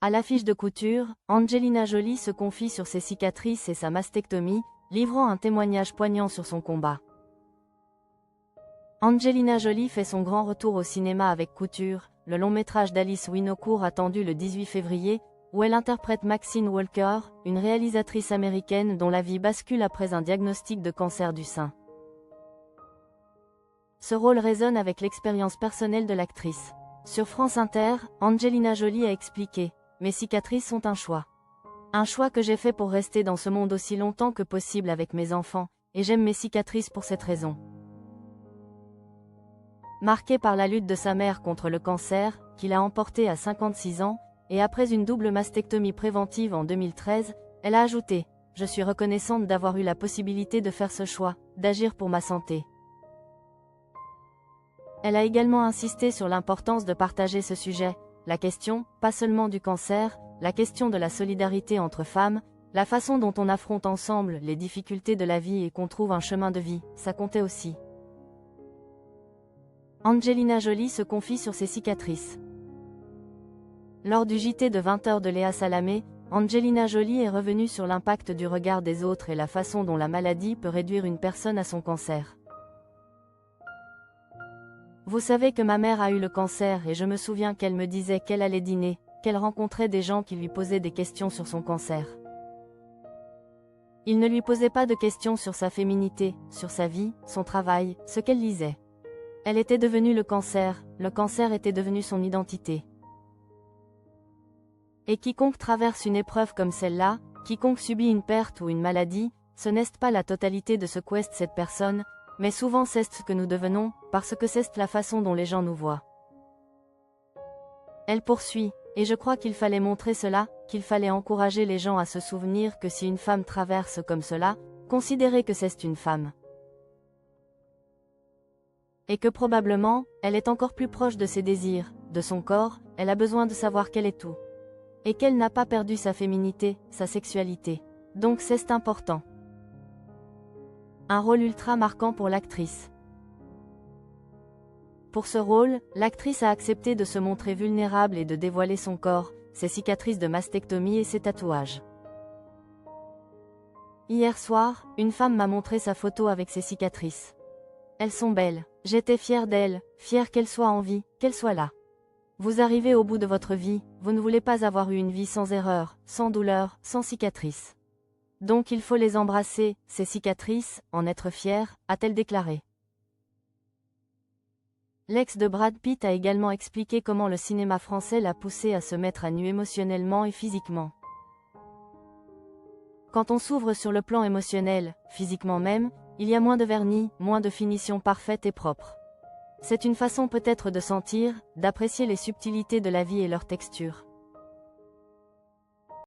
À l'affiche de couture, Angelina Jolie se confie sur ses cicatrices et sa mastectomie, livrant un témoignage poignant sur son combat. Angelina Jolie fait son grand retour au cinéma avec Couture, le long métrage d'Alice Winocourt attendu le 18 février, où elle interprète Maxine Walker, une réalisatrice américaine dont la vie bascule après un diagnostic de cancer du sein. Ce rôle résonne avec l'expérience personnelle de l'actrice. Sur France Inter, Angelina Jolie a expliqué « Mes cicatrices sont un choix. Un choix que j'ai fait pour rester dans ce monde aussi longtemps que possible avec mes enfants, et j'aime mes cicatrices pour cette raison. » Marquée par la lutte de sa mère contre le cancer, qu'il a emporté à 56 ans, et après une double mastectomie préventive en 2013, elle a ajouté « Je suis reconnaissante d'avoir eu la possibilité de faire ce choix, d'agir pour ma santé. » Elle a également insisté sur l'importance de partager ce sujet, la question, pas seulement du cancer, la question de la solidarité entre femmes, la façon dont on affronte ensemble les difficultés de la vie et qu'on trouve un chemin de vie, ça comptait aussi. Angelina Jolie se confie sur ses cicatrices. Lors du JT de 20h de Léa Salamé, Angelina Jolie est revenue sur l'impact du regard des autres et la façon dont la maladie peut réduire une personne à son cancer. Vous savez que ma mère a eu le cancer et je me souviens qu'elle me disait qu'elle allait dîner, qu'elle rencontrait des gens qui lui posaient des questions sur son cancer. Ils ne lui posaient pas de questions sur sa féminité, sur sa vie, son travail, ce qu'elle lisait. Elle était devenue le cancer était devenu son identité. Et quiconque traverse une épreuve comme celle-là, quiconque subit une perte ou une maladie, ce n'est pas la totalité de ce qu'est cette personne, mais souvent c'est ce que nous devenons, parce que c'est la façon dont les gens nous voient. Elle poursuit, et je crois qu'il fallait montrer cela, qu'il fallait encourager les gens à se souvenir que si une femme traverse comme cela, considérez que c'est une femme. Et que probablement, elle est encore plus proche de ses désirs, de son corps, elle a besoin de savoir qu'elle est tout. Et qu'elle n'a pas perdu sa féminité, sa sexualité. Donc c'est important. Un rôle ultra marquant pour l'actrice. Pour ce rôle, l'actrice a accepté de se montrer vulnérable et de dévoiler son corps, ses cicatrices de mastectomie et ses tatouages. Hier soir, une femme m'a montré sa photo avec ses cicatrices. Elles sont belles. J'étais fière d'elle, fière qu'elle soit en vie, qu'elle soit là. Vous arrivez au bout de votre vie, vous ne voulez pas avoir eu une vie sans erreur, sans douleur, sans cicatrices. Donc il faut les embrasser, ces cicatrices, en être fière, a-t-elle déclaré. L'ex de Brad Pitt a également expliqué comment le cinéma français l'a poussé à se mettre à nu émotionnellement et physiquement. Quand on s'ouvre sur le plan émotionnel, physiquement même, il y a moins de vernis, moins de finition parfaite et propre. C'est une façon peut-être de sentir, d'apprécier les subtilités de la vie et leur texture.